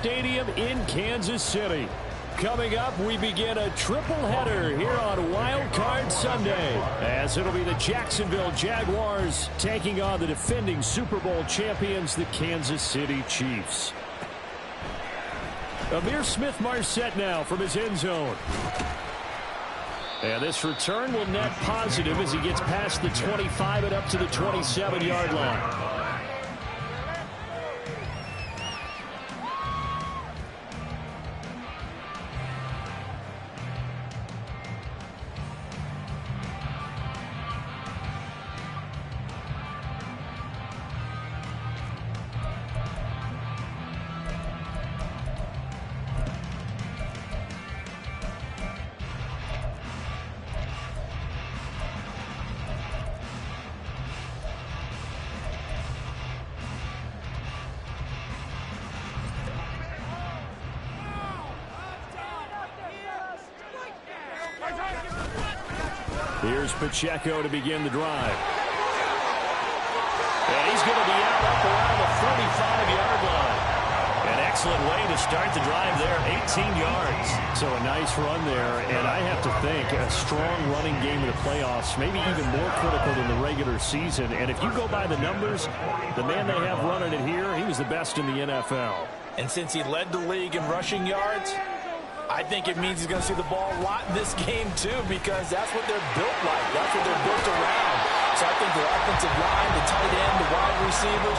Stadium in Kansas City. Coming up, we begin a triple header here on Wild Card Sunday, as it'll be the Jacksonville Jaguars taking on the defending Super Bowl champions, the Kansas City Chiefs. Amir Smith-Marset now from his end zone. And this return will net positive as he gets past the 25 and up to the 27-yard line. Here's Pacheco to begin the drive. And he's going to be out up around the 45-yard line. An excellent way to start the drive there, 18 yards. So a nice run there, and I have to think a strong running game in the playoffs, maybe even more critical than the regular season. And if you go by the numbers, the man they have running it here, he was the best in the NFL. And since he led the league in rushing yards, I think it means he's going to see the ball a lot in this game, too, because that's what they're built like. That's what they're built around. So I think the offensive line, the tight end, the wide receivers,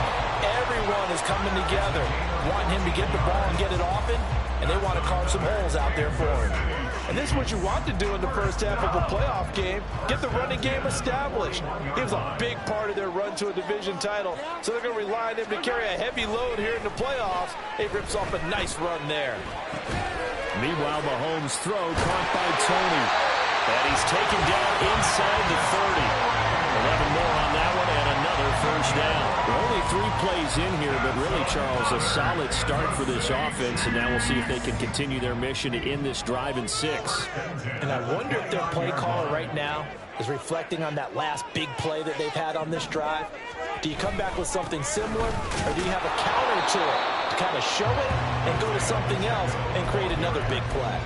everyone is coming together, wanting him to get the ball and get it often, and they want to carve some holes out there for him. And this is what you want to do in the first half of a playoff game, get the running game established. He was a big part of their run to a division title, so they're going to rely on him to carry a heavy load here in the playoffs. He rips off a nice run there. Meanwhile, Mahomes' throw caught by Tony. And he's taken down inside the 30. 11 more on that one and another first down. Only 3 plays in here, but really, Charles, a solid start for this offense. And now we'll see if they can continue their mission to end this drive in 6. And I wonder if their play caller right now is reflecting on that last big play that they've had on this drive. Do you come back with something similar, or do you have a counter to it to kind of show it and go to something else and create another big play?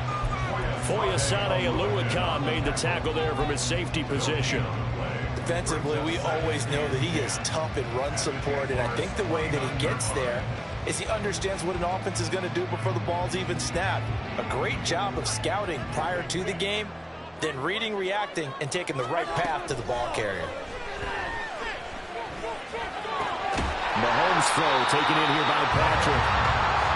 Foyesade Oluwakan made the tackle there from his safety position. Defensively, we always know that he is tough in run support, and I think the way that he gets there is he understands what an offense is going to do before the ball's even snapped. A great job of scouting prior to the game, then reading, reacting, and taking the right path to the ball carrier. Mahomes' throw taken in here by Patrick.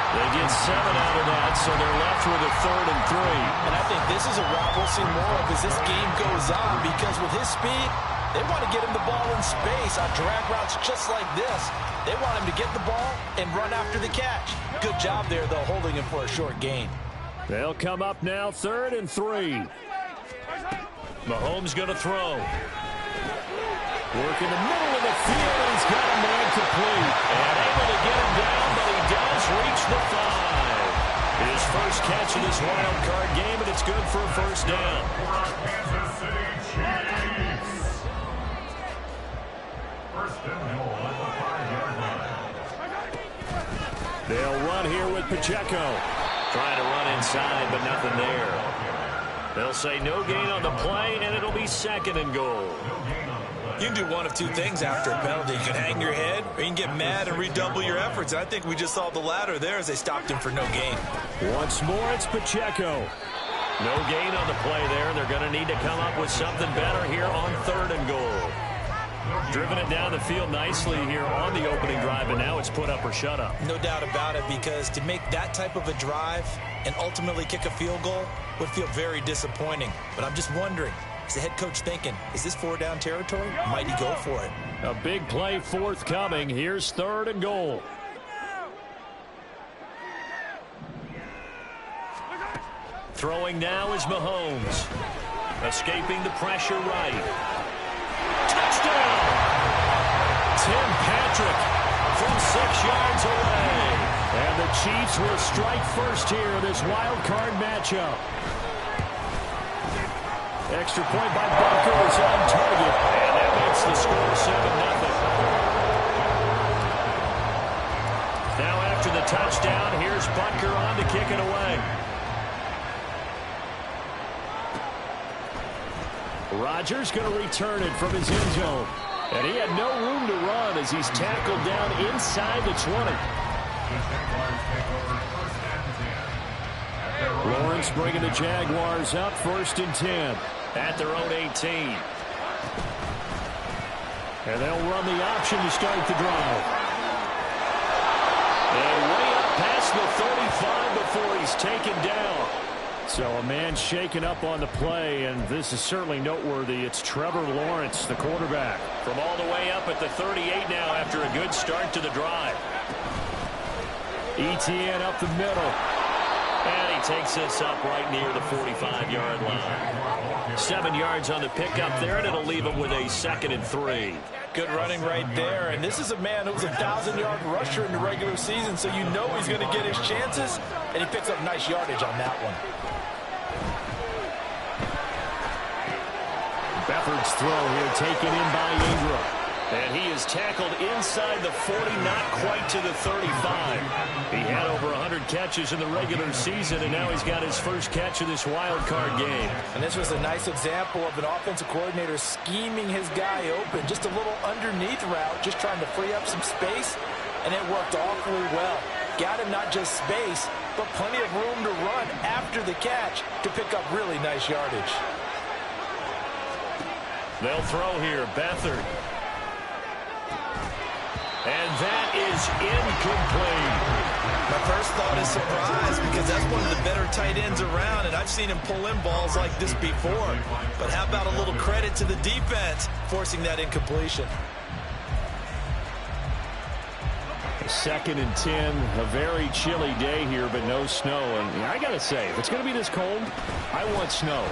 They get 7 out of that, so they're left with a 3rd and 3. And I think this is a route we'll see more of as this game goes on, because with his speed, they want to get him the ball in space on drag routes just like this. They want him to get the ball and run after the catch. Good job there, though, holding him for a short gain. They'll come up now, 3rd and 3. Mahomes going to throw. Work in the middle of the field, and he's got a man complete. And able to get him down, but he does reach the 5. His first catch of this wild card game, and it's good for a first down. They'll run here with Pacheco. Trying to run inside, but nothing there. They'll say no gain on the play, and it'll be 2nd and goal. You can do one of 2 things after a penalty. You can hang your head, or you can get mad and redouble your efforts. And I think we just saw the latter there as they stopped him for no gain. Once more, it's Pacheco. No gain on the play there. They're going to need to come up with something better here on 3rd and goal. Driven it down the field nicely here on the opening drive, and now it's put up or shut up. No doubt about it, because to make that type of a drive and ultimately kick a field goal would feel very disappointing. But I'm just wondering, is the head coach thinking, is this 4-down territory? Might he go for it? A big play forthcoming. Here's 3rd and goal. Throwing now is Mahomes. Escaping the pressure right. Touchdown! Tim Patrick from 6 yards away. And the Chiefs will strike first here in this wild card matchup. Extra point by Bunker is on target, and that makes the score 7-0. Now after the touchdown. Here's Butker on to kick it away. Rodgers going to return it from his end zone. And he had no room to run as he's tackled down inside the 20. Lawrence bringing the Jaguars up 1st and 10 at their own 18. And they'll run the option to start the drive. And way up past the 35 before he's taken down. So a man shaken up on the play, and this is certainly noteworthy. It's Trevor Lawrence, the quarterback. From all the way up at the 38 now after a good start to the drive. Etienne up the middle. And he takes this up right near the 45-yard line. 7 yards on the pickup there, and it'll leave him with a 2nd and 3. Good running right there. And this is a man who was a 1,000-yard rusher in the regular season, so you know he's going to get his chances. And he picks up nice yardage on that one. Beathard's throw here taken in by Ingram. And he is tackled inside the 40, not quite to the 35. He had over 100 catches in the regular season, and now he's got his first catch of this wild card game. And this was a nice example of an offensive coordinator scheming his guy open. Just a little underneath route, just trying to free up some space, and it worked awfully well. Got him not just space, but plenty of room to run after the catch to pick up really nice yardage. They'll throw here, Beathard. And that is incomplete. My first thought is surprise because that's one of the better tight ends around, and I've seen him pull in balls like this before. But how about a little credit to the defense forcing that incompletion? 2nd and 10, a very chilly day here, but no snow. And I got to say, if it's going to be this cold, I want snow.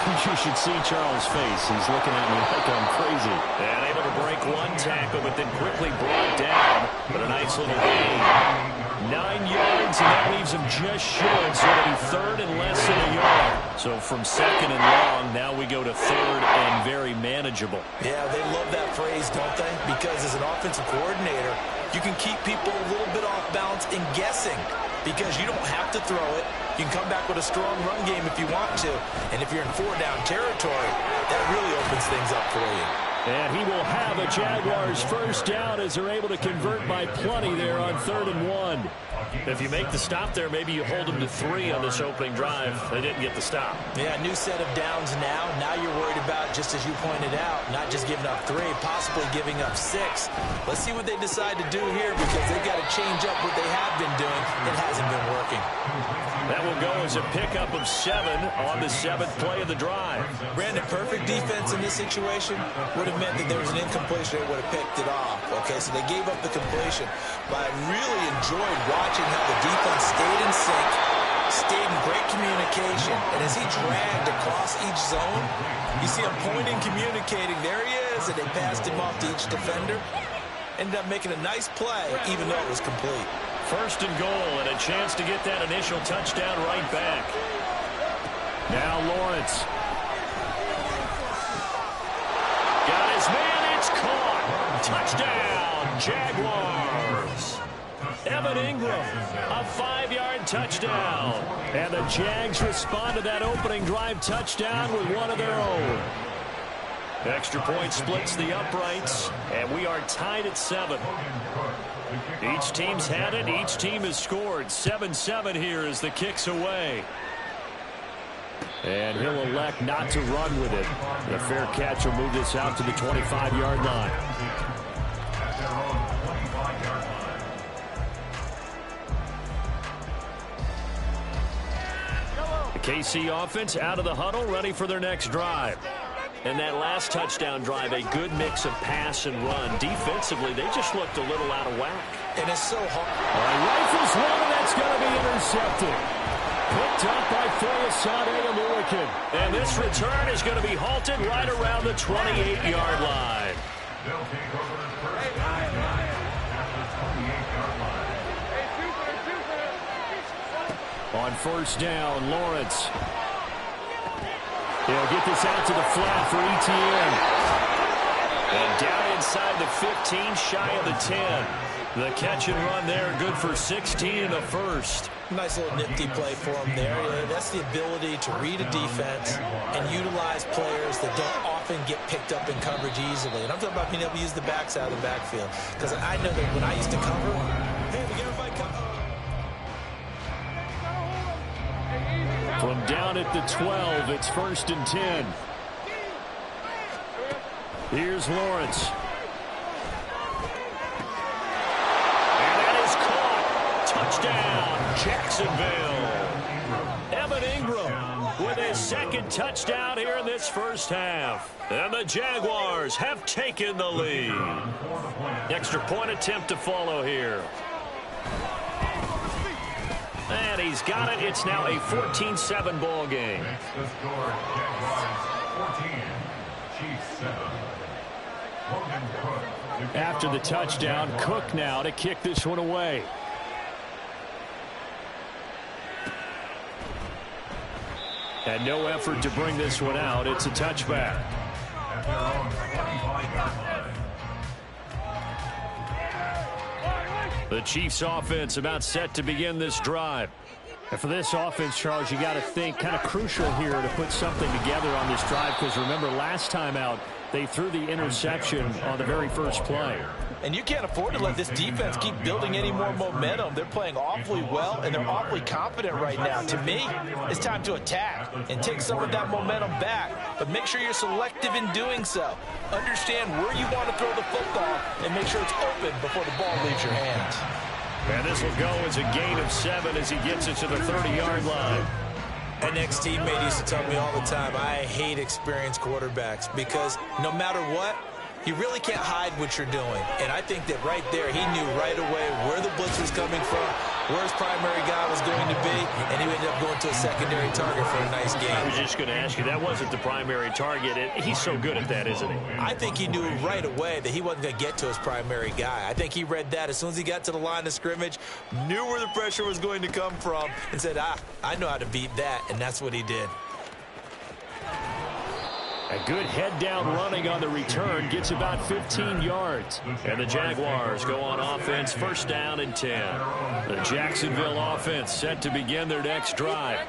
You should see Charles' face. He's looking at me like I'm crazy. And able to break one tackle, but then quickly brought down. But a nice little gain. 9 yards, and that leaves him just short. So it'll be 3rd and less than a yard. So from 2nd and long, now we go to 3rd and very manageable. Yeah, they love that phrase, don't they? Because as an offensive coordinator, you can keep people a little bit off balance and guessing. Because you don't have to throw it. You can come back with a strong run game if you want to. And if you're in 4-down territory, that really opens things up for you. And he will have a Jaguars first down as they're able to convert by plenty there on 3rd and 1. If you make the stop there, maybe you hold them to 3 on this opening drive. They didn't get the stop. Yeah, new set of downs now. Now you're worried about, just as you pointed out, not just giving up 3, possibly giving up 6. Let's see what they decide to do here because they've got to change up what they have been doing. It hasn't been working. That will go as a pickup of 7 on the 7th play of the drive. Brandon, perfect defense in this situation would have meant that there was an incompletion. They would have picked it off. Okay, so they gave up the completion. But I really enjoyed watching how the defense stayed in sync, stayed in great communication. And as he dragged across each zone, you see him pointing, communicating. There he is, and they passed him off to each defender. Ended up making a nice play, even though it was complete. 1st and goal, and a chance to get that initial touchdown right back. Now Lawrence. Got his man, it's caught. Touchdown, Jaguars. Evan Ingram, a 5-yard touchdown. And the Jags respond to that opening drive touchdown with one of their own. Extra point splits the uprights, and we are tied at 7. Each team's had it. Each team has scored. 7-7 here as the kick's away. And he'll elect not to run with it. The fair catch will move this out to the 25-yard line. The KC offense out of the huddle, ready for their next drive. And that last touchdown drive, a good mix of pass and run. Defensively, they just looked a little out of whack. And it's so hard. Rifles one, and that's going to be intercepted. Picked up by Foyesade Aluakin. And this return is going to be halted right around the 28-yard line. On 1st down, Lawrence. He'll get this out to the flat for Etienne. And down inside the 15, shy of the 10. The catch and run there, good for 16 in the first. Nice little nifty play for him there. That's the ability to read a defense and utilize players that don't often get picked up in coverage easily. And I'm talking about being able to use the backside of the backfield. Because I know that when I used to cover, hey, we get everybody cover. From down at the 12, it's 1st and 10. Here's Lawrence. Touchdown, Jacksonville. Evan Ingram with his second touchdown here in this first half. And the Jaguars have taken the lead. Extra point attempt to follow here. And he's got it. It's now a 14-7 ball game. The score, Jaguars 14, Chiefs 7. After the touchdown, Cook now to kick this one away. And no effort to bring this one out. It's a touchback. The Chiefs offense about set to begin this drive. And for this offense, Charles, you got to think kind of crucial here to put something together on this drive, because remember last time out they threw the interception on the very first play. And you can't afford to let this defense keep building any more momentum. They're playing awfully well, and they're awfully confident right now. To me, it's time to attack and take some of that momentum back. But make sure you're selective in doing so. Understand where you want to throw the football and make sure it's open before the ball leaves your hands. And this will go as a gain of 7 as he gets it to the 30-yard line. An ex-teammate used to tell me all the time, I hate experienced quarterbacks because no matter what, you really can't hide what you're doing. And I think that right there, he knew right away where the blitz was coming from, where his primary guy was going to be, and he ended up going to a secondary target for a nice game. I was just going to ask you, that wasn't the primary target. He's so good at that, isn't he? I think he knew right away that he wasn't going to get to his primary guy. I think he read that as soon as he got to the line of scrimmage, knew where the pressure was going to come from, and said, I know how to beat that, and that's what he did. A good head-down running on the return, gets about 15 yards. And the Jaguars go on offense, 1st down and 10. The Jacksonville offense set to begin their next drive.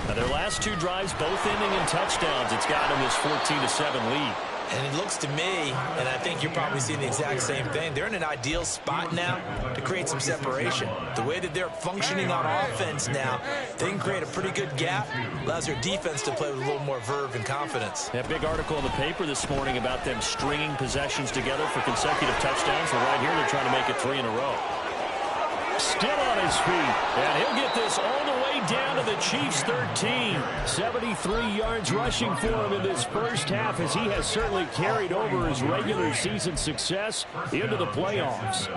Now, their last 2 drives, both ending in touchdowns. It's got them this 14-7 lead. And it looks to me, and I think you're probably seeing the exact same thing, they're in an ideal spot now to create some separation. The way that they're functioning on offense now, they can create a pretty good gap, allows their defense to play with a little more verve and confidence. That big article in the paper this morning about them stringing possessions together for consecutive touchdowns. Well, right here they're trying to make it 3 in a row. Still on his feet, and he'll get this all the way down to the Chiefs' 13. 73 yards rushing for him in this first half, as he has certainly carried over his regular season success into the playoffs.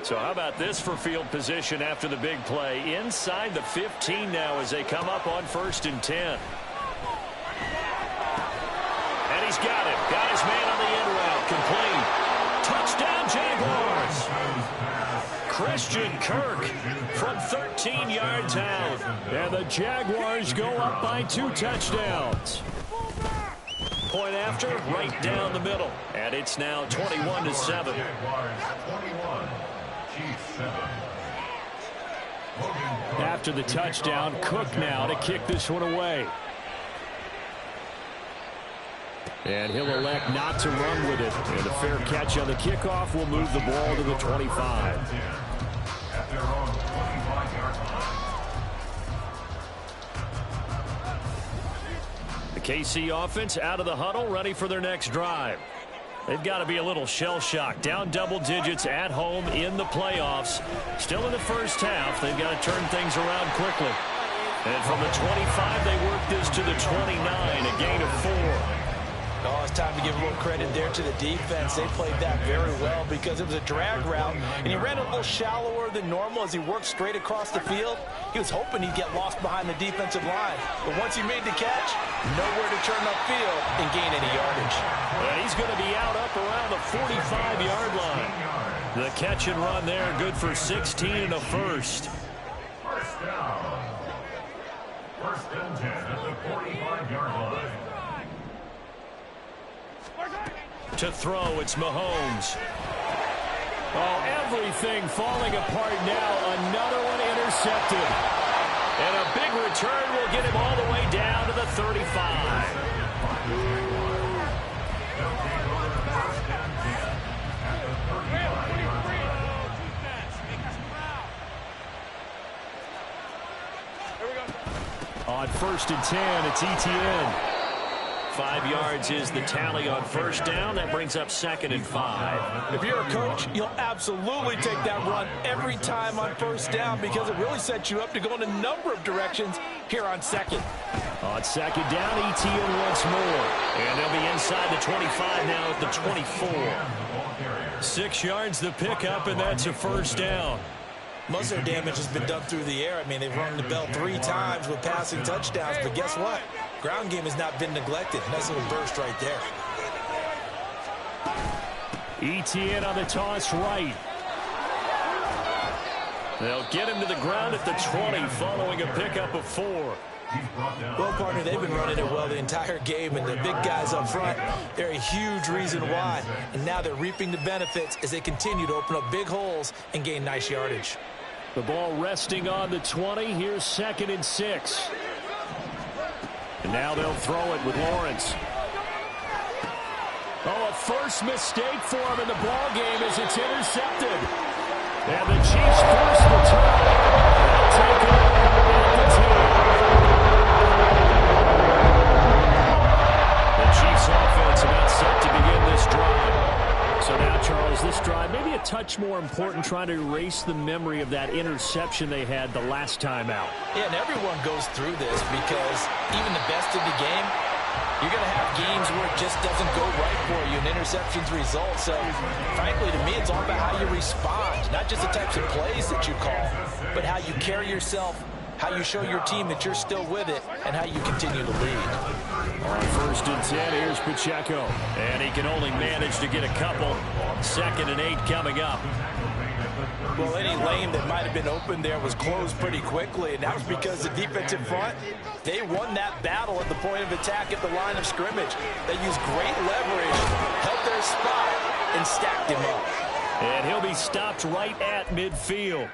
So how about this for field position after the big play? Inside the 15 now as they come up on 1st and 10. And he's got it. Got his man on the end route. Complete. Touchdown, Jaguars. Christian Kirk from 13 yards out. And the Jaguars go up by 2 touchdowns. Point after, right down the middle. And it's now 21-7. After the touchdown, Cook now to kick this one away. And he'll elect not to run with it. And a fair catch on the kickoff will move the ball to the 25. The KC offense out of the huddle, ready for their next drive. They've got to be a little shell-shocked. Down double digits at home in the playoffs. Still in the first half. They've got to turn things around quickly. And from the 25, they work this to the 29, a gain of 4. Oh, it's time to give a little credit there to the defense. They played that very well because it was a drag route, and he ran a little shallower than normal as he worked straight across the field. He was hoping he'd get lost behind the defensive line, but once he made the catch, nowhere to turn upfield and gain any yardage. And he's going to be out up around the 45-yard line. The catch and run there, good for 16 in the first. First down. 1st and 10 at the 45-yard line. To throw, it's Mahomes. Oh, everything falling apart now. Another one intercepted. And a big return will get him all the way down to the 35. On 1st and 10, it's ETN. 5 yards is the tally on first down. That brings up 2nd and 5. If you're a coach, you'll absolutely take that run every time on first down because it really sets you up to go in a number of directions here on 2nd. On 2nd down, ETN once more. And they'll be inside the 25 now at the 24. 6 yards the pickup, and that's a first down. Most of their damage has been done through the air. I mean, they've rung the bell 3 times with passing touchdowns, but guess what? Ground game has not been neglected. Nice little burst right there. ETN on the toss right. They'll get him to the ground at the 20 following a pickup of 4. Well, partner, they've been running it well the entire game, and the big guys up front, they're a huge reason why. And now they're reaping the benefits as they continue to open up big holes and gain nice yardage. The ball resting on the 20. Here's 2nd and 6. And now they'll throw it with Lawrence. Oh, a first mistake for him in the ball game as it's intercepted. And the Chiefs force the turnover. They'll take it at the 10. The Chiefs offense about set to begin this drive. So now, Charles, this drive maybe a touch more important, trying to erase the memory of that interception they had the last time out. Yeah, and everyone goes through this because even the best of the game, you're going to have games where it just doesn't go right for you and interceptions result. So, frankly, to me, it's all about how you respond, not just the types of plays that you call, but how you carry yourself, how you show your team that you're still with it, and how you continue to lead. On 1st and 10, here's Pacheco. And he can only manage to get a couple. 2nd and 8 coming up. Well, any lane that might have been open there was closed pretty quickly, and that was because the defensive front, they won that battle at the point of attack at the line of scrimmage. They used great leverage, held their spot, and stacked him up. And he'll be stopped right at midfield.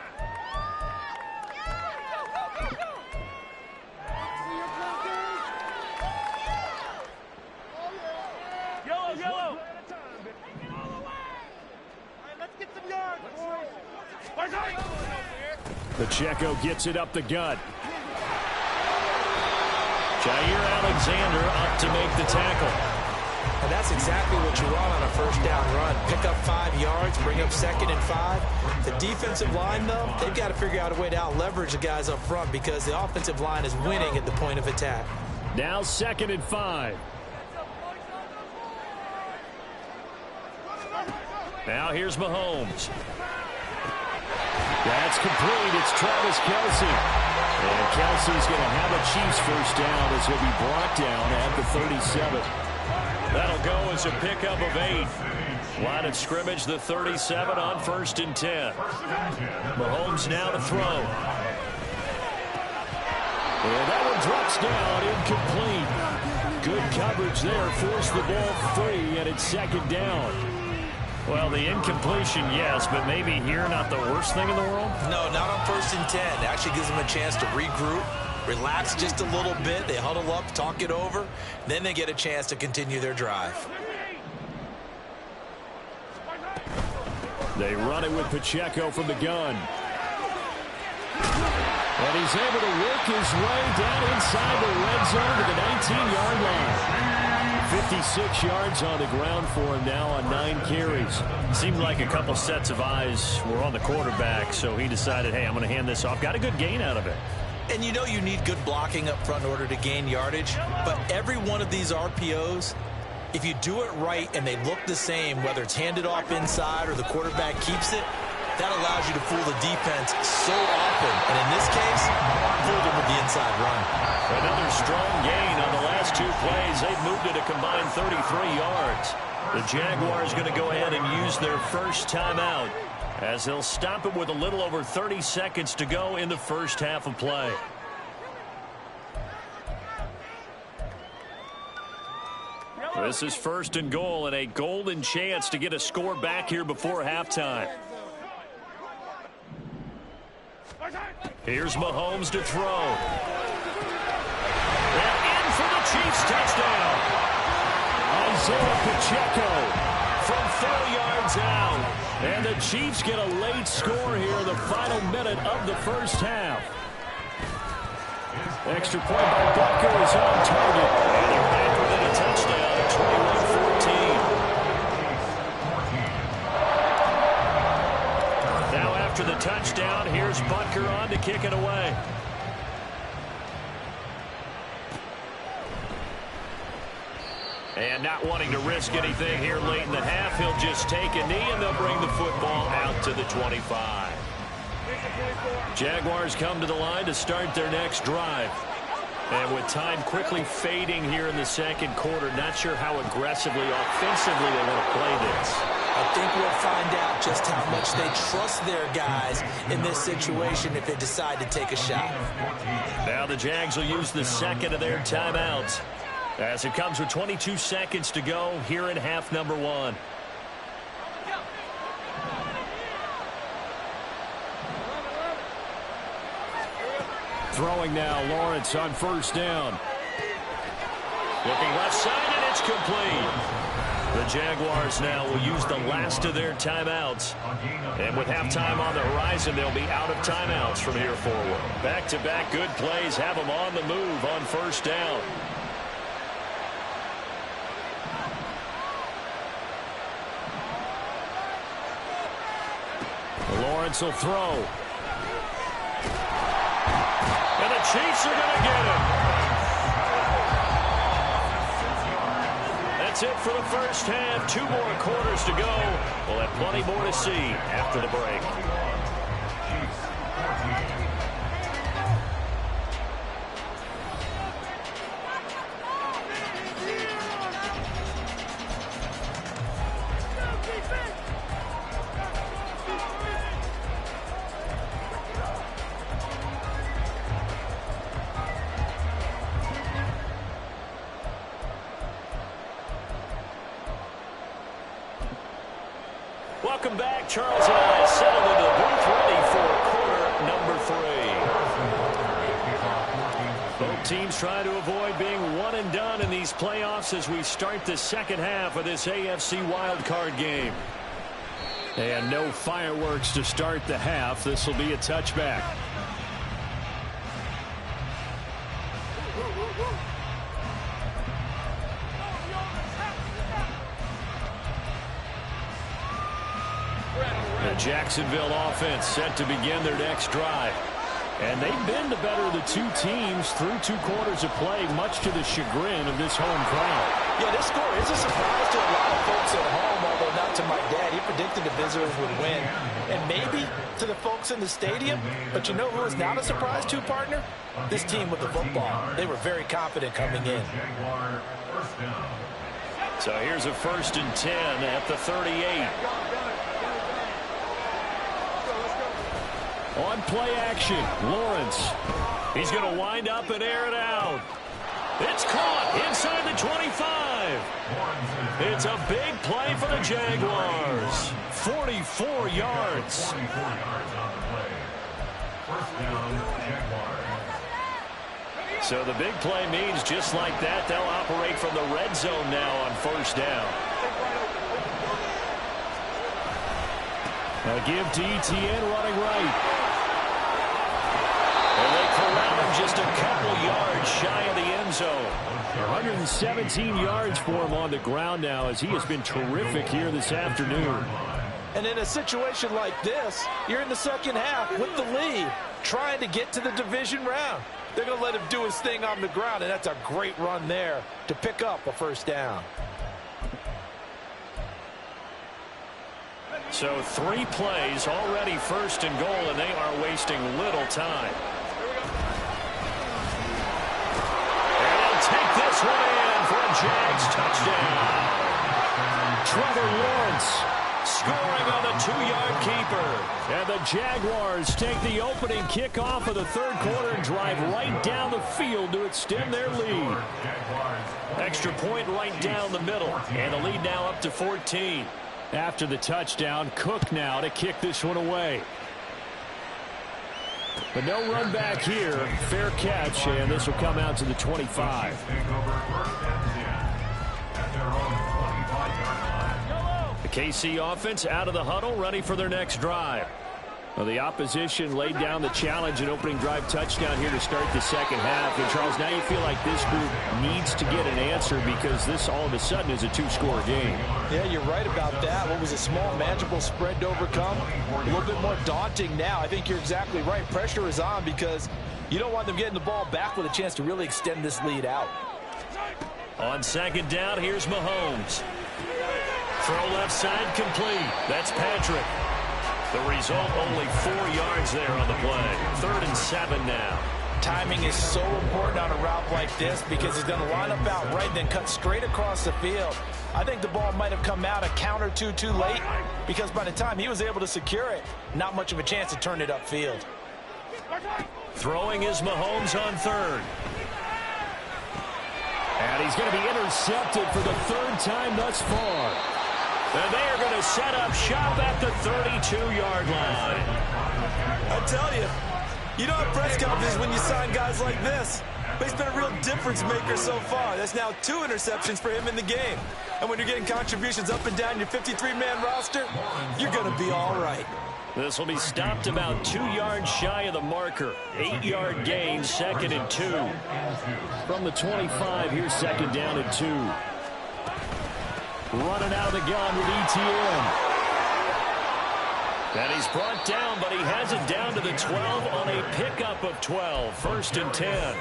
Pacheco gets it up the gut. Jair Alexander up to make the tackle. And that's exactly what you want on a first down run. Pick up 5 yards, bring up 2nd and 5. The defensive line, though, they've got to figure out a way to out-leverage the guys up front because the offensive line is winning at the point of attack. Now 2nd and 5. Now here's Mahomes. That's complete. It's Travis Kelce. And Kelce's going to have a Chiefs first down as he'll be brought down at the 37. That'll go as a pickup of 8. Line of scrimmage, the 37 on 1st and 10. Mahomes now to throw. And that one drops down, incomplete. Good coverage there, forced the ball free, and it's 2nd down. Well, the incompletion, yes, but maybe here not the worst thing in the world? No, not on 1st and 10. It actually gives them a chance to regroup, relax just a little bit. They huddle up, talk it over. Then they get a chance to continue their drive. They run it with Pacheco from the gun. And he's able to work his way down inside the red zone to the 19-yard line. 56 yards on the ground for him now on 9 carries. Seemed like a couple sets of eyes were on the quarterback, so he decided, hey, I'm going to hand this off. Got a good gain out of it. And you know you need good blocking up front in order to gain yardage, but every one of these RPOs, if you do it right and they look the same, whether it's handed off inside or the quarterback keeps it, that allows you to fool the defense so often. And in this case, fooled them with the inside run. Another strong gain on the last 2 plays. They've moved it a combined 33 yards. The Jaguars going to go ahead and use their first timeout as they'll stop it with a little over 30 seconds to go in the first half of play. This is 1st and goal and a golden chance to get a score back here before halftime. Here's Mahomes to throw. And in for the Chiefs touchdown. Isaiah Pacheco from 4 yards out. And the Chiefs get a late score here in the final minute of the first half. Extra point by Butker is on target. And they're back within a touchdown at 21-14. Now after the touchdown, here's Butker on to kick it away. And not wanting to risk anything here late in the half, he'll just take a knee and they'll bring the football out to the 25. Jaguars come to the line to start their next drive. And with time quickly fading here in the second quarter, not sure how aggressively, offensively they want to play this. I think we'll find out just how much they trust their guys in this situation if they decide to take a shot. Now the Jags will use the second of their timeouts, as it comes with 22 seconds to go here in half number one. Throwing now, Lawrence on first down. Looking left side, and it's complete. The Jaguars now will use the last of their timeouts. And with halftime on the horizon, they'll be out of timeouts from here forward. Back-to-back good plays have them on the move on first down. Lawrence will throw. And the Chiefs are going to get him. That's it for the first half. 2 more quarters to go. We'll have plenty more to see after the break. Welcome back. Charles and I settled into the booth ready for quarter number 3. Both teams try to avoid being one and done in these playoffs as we start the second half of this AFC wildcard game. And no fireworks to start the half. This will be a touchback. The Jacksonville offense set to begin their next drive. And they've been the better of the two teams through 2 quarters of play, much to the chagrin of this home crowd. Yeah, this score is a surprise to a lot of folks at home, although not to my dad. He predicted the visitors would win. And maybe to the folks in the stadium. But you know who is not a surprise to, partner? This team with the football. They were very confident coming in. So here's a 1st and 10 at the 38. On play action, Lawrence. He's going to wind up and air it out. It's caught inside the 25. It's a big play for the Jaguars. 44 yards. So the big play means just like that, they'll operate from the red zone now on first down. A give to Etienne running right. And they corral him just a couple yards shy of the end zone. 117 yards for him on the ground now as he has been terrific here this afternoon. And in a situation like this, you're in the second half with the lead, trying to get to the division round. They're going to let him do his thing on the ground, and that's a great run there to pick up a first down. So 3 plays, already 1st and goal, and they are wasting little time. And they'll take this one in for a Jags touchdown. Trevor Lawrence scoring on the 2-yard keeper. And the Jaguars take the opening kickoff of the 3rd quarter and drive right down the field to extend their lead. Extra point right down the middle, and the lead now up to 14. After the touchdown, Cook now to kick this one away. But no run back here. Fair catch, and this will come out to the 25. The KC offense out of the huddle, ready for their next drive. Well, the opposition laid down the challenge and opening drive touchdown here to start the second half. And, Charles, now you feel like this group needs to get an answer because this all of a sudden is a two-score game. Yeah, you're right about that. What was a small, manageable spread to overcome, a little bit more daunting now. I think you're exactly right. Pressure is on because you don't want them getting the ball back with a chance to really extend this lead out. On second down, here's Mahomes. Throw left side complete. That's Patrick. The result, only 4 yards there on the play. 3rd and 7 now. Timing is so important on a route like this because he's going to line up out right, then cut straight across the field. I think the ball might have come out a count or two too late because by the time he was able to secure it, not much of a chance to turn it upfield. Throwing is Mahomes on 3rd. And he's going to be intercepted for the 3rd time thus far. And they are going to set up shop at the 32-yard line. I tell you, you don't have press conferences when you sign guys like this. But he's been a real difference maker so far. That's now 2 interceptions for him in the game. And when you're getting contributions up and down your 53-man roster, you're going to be all right. This will be stopped about 2 yards shy of the marker. 8-yard gain, 2nd and 2. From the 25, here's 2nd down and 2. Running out of the gun with ETN. And he's brought down, but he has it down to the 12 on a pickup of 12. 1st and 10.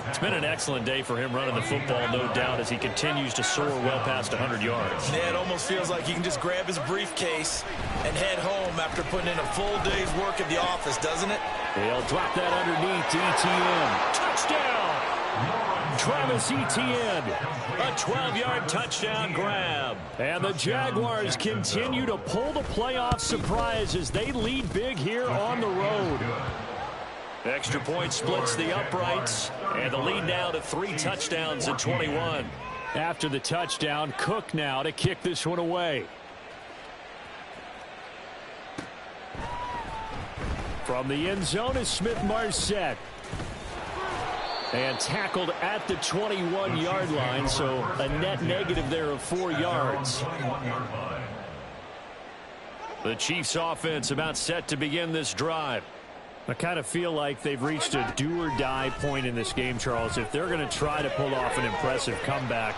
It's been an excellent day for him running the football, no doubt, as he continues to soar well past 100 yards. Yeah, it almost feels like he can just grab his briefcase and head home after putting in a full day's work at the office, doesn't it? He'll drop that underneath to ETN. Touchdown! Travis Etienne, a 12-yard touchdown grab. And the Jaguars continue to pull the playoff surprise as they lead big here on the road. Extra point splits the uprights, and the lead now to 3 touchdowns at 21. After the touchdown, Cook now to kick this one away. From the end zone is Smith-Marset. And tackled at the 21-yard line, so a net negative there of 4 yards. The Chiefs offense about set to begin this drive. I kind of feel like they've reached a do-or-die point in this game, Charles. If they're going to try to pull off an impressive comeback,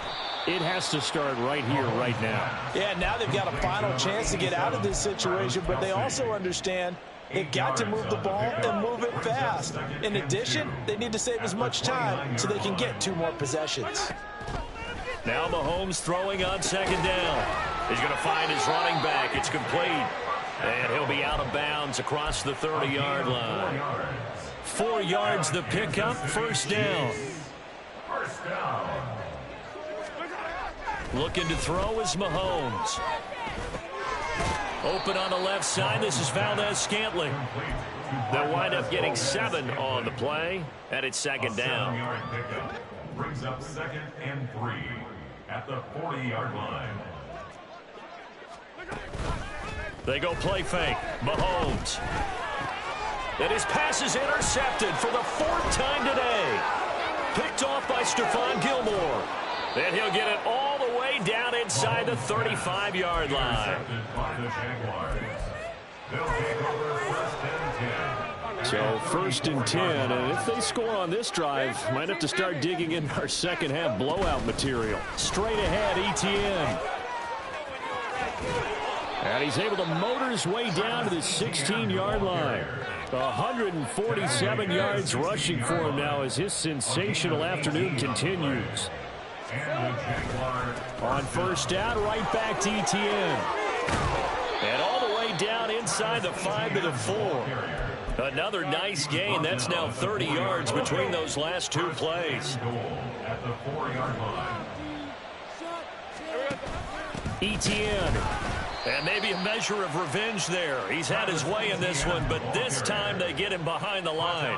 it has to start right here, right now. Yeah, now they've got a final chance to get out of this situation, but they also understand they've got to move the ball and move it fast. In addition, they need to save as much time so they can get 2 more possessions. Now Mahomes throwing on 2nd down. He's going to find his running back. It's complete. And he'll be out of bounds across the 30-yard line. 4 yards the pickup, 1st down. Looking to throw is Mahomes. Open on the left side. This is Valdez-Scantling. They'll wind up getting 7 on the play, and it's 2nd down. Brings up 2nd and 3 at the 40-yard line. They go play fake. Mahomes. And his pass is intercepted for the 4th time today. Picked off by Stephon Gilmore. And he'll get it all the way down inside the 35-yard line. So 1st and 10, and if they score on this drive, might have to start digging in our second half blowout material. Straight ahead, Etienne. And he's able to motor his way down to the 16-yard line. 147 yards rushing for him now as his sensational afternoon continues. On 1st down, right back to Etienne. And all the way down inside the 5 to the 4. Another nice gain. That's now 30 yards between those last 2 plays. Etienne. And maybe a measure of revenge there. He's had his way in this one, but this time they get him behind the line.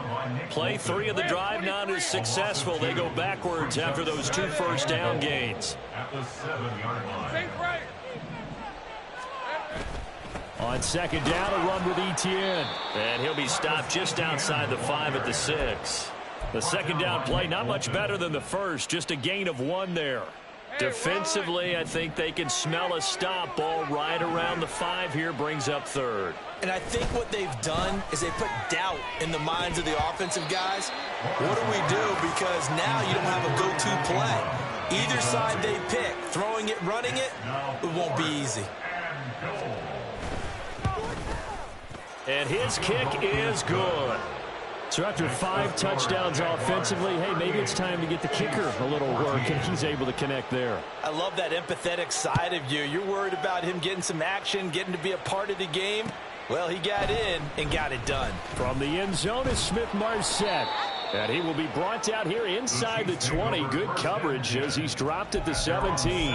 Play 3 of the drive not as successful. They go backwards after those 2 first down gains. On second down, a run with Etienne. And he'll be stopped just outside the 5 at the 6. The second down play, not much better than the first. Just a gain of 1 there. Defensively, I think they can smell a stop. Ball right around the 5 here, brings up 3rd. And I think what they've done is they put doubt in the minds of the offensive guys. What do we do? Because now you don't have a go-to play. Either side they pick, throwing it, running it, it won't be easy. And his kick is good. So after 5 touchdowns offensively, hey, maybe it's time to get the kicker a little work, and he's able to connect there. I love that empathetic side of you. You're worried about him getting some action, getting to be a part of the game. Well, he got in and got it done. From the end zone is Smith-Marset. And he will be brought down here inside the 20. Good coverage as he's dropped at the 17.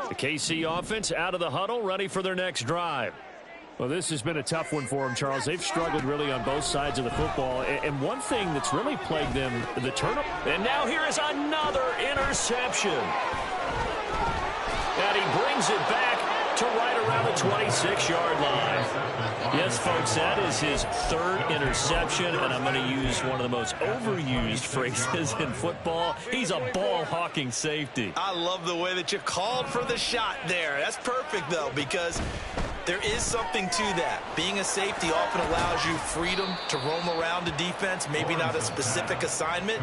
The KC offense out of the huddle, ready for their next drive. Well, this has been a tough one for them, Charles. They've struggled really on both sides of the football. And one thing that's really plagued them, the turnover. And now here is another interception. And he brings it back to right around the 26-yard line. Yes, folks, that is his 3rd interception, and I'm going to use one of the most overused phrases in football. He's a ball-hawking safety. I love the way that you called for the shot there. That's perfect, though, because there is something to that. Being a safety often allows you freedom to roam around the defense, maybe not a specific assignment.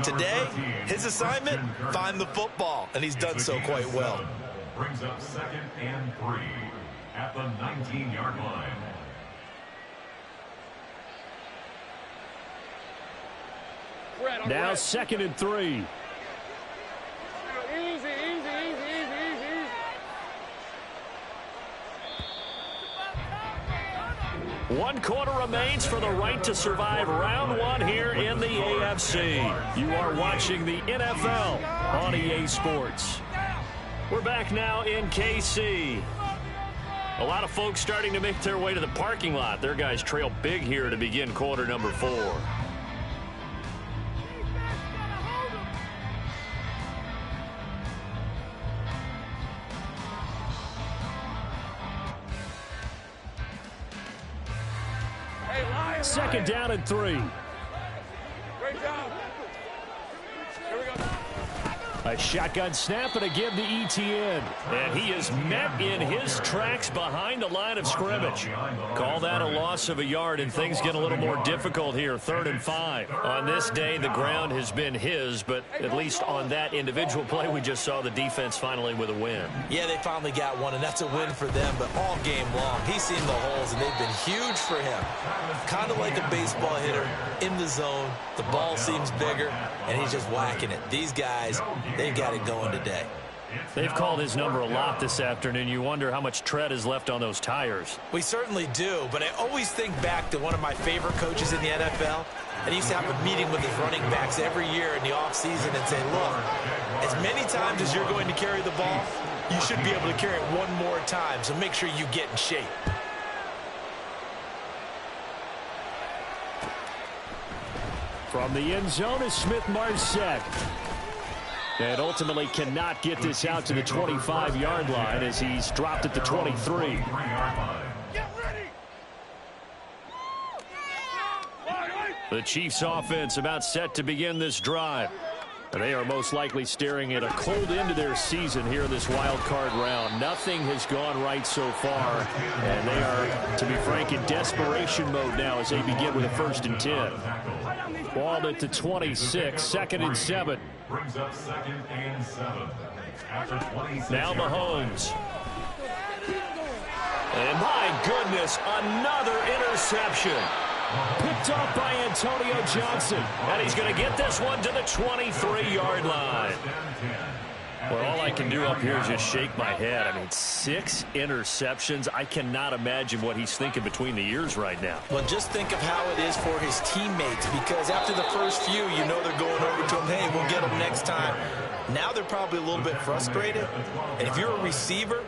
Today, his assignment, find the football, and he's done so quite well. Brings up 2nd and 3 at the 19-yard line. Now 2nd and 3. Easy. 1 quarter remains for the right to survive round 1 here in the AFC. You are watching the NFL on EA Sports. We're back now in KC. A lot of folks starting to make their way to the parking lot. Their guys trail big here to begin quarter number 4. Second down and 3. Great job. Here we go. A shotgun snap and a give to Etienne. And he is met in his tracks behind the line of scrimmage. Call that a loss of a yard, and things get a little more difficult here. 3rd and 5. On this day, the ground has been his, but at least on that individual play, we just saw the defense finally with a win. Yeah, they finally got one, and that's a win for them, but all game long, he's seen the holes, and they've been huge for him. Kind of like a baseball hitter in the zone. The ball seems bigger, and he's just whacking it. These guys, they've got it going today. They've called his number a lot this afternoon. You wonder how much tread is left on those tires. We certainly do, but I always think back to one of my favorite coaches in the NFL. And he used to have a meeting with his running backs every year in the offseason and say, look, as many times as you're going to carry the ball, you should be able to carry it one more time, so make sure you get in shape. From the end zone is Smith-Marset. And ultimately cannot get this out to the 25-yard line as he's dropped at the 23. The Chiefs offense about set to begin this drive. They are most likely staring at a cold end of their season here in this wild card round. Nothing has gone right so far, and they are, to be frank, in desperation mode now as they begin with a 1st and 10. Ball at the 26, 2nd and 7. Brings up 2nd and 7. After 26 now Mahomes. And my goodness, another interception. Picked off by Antonio Johnson. And he's going to get this one to the 23-yard line. Well, all I can do up here is just shake my head. I mean, 6 interceptions. I cannot imagine what he's thinking between the ears right now. Well, just think of how it is for his teammates, because after the first few, you know they're going over to him, hey, we'll get him next time. Now they're probably a little bit frustrated. And if you're a receiver,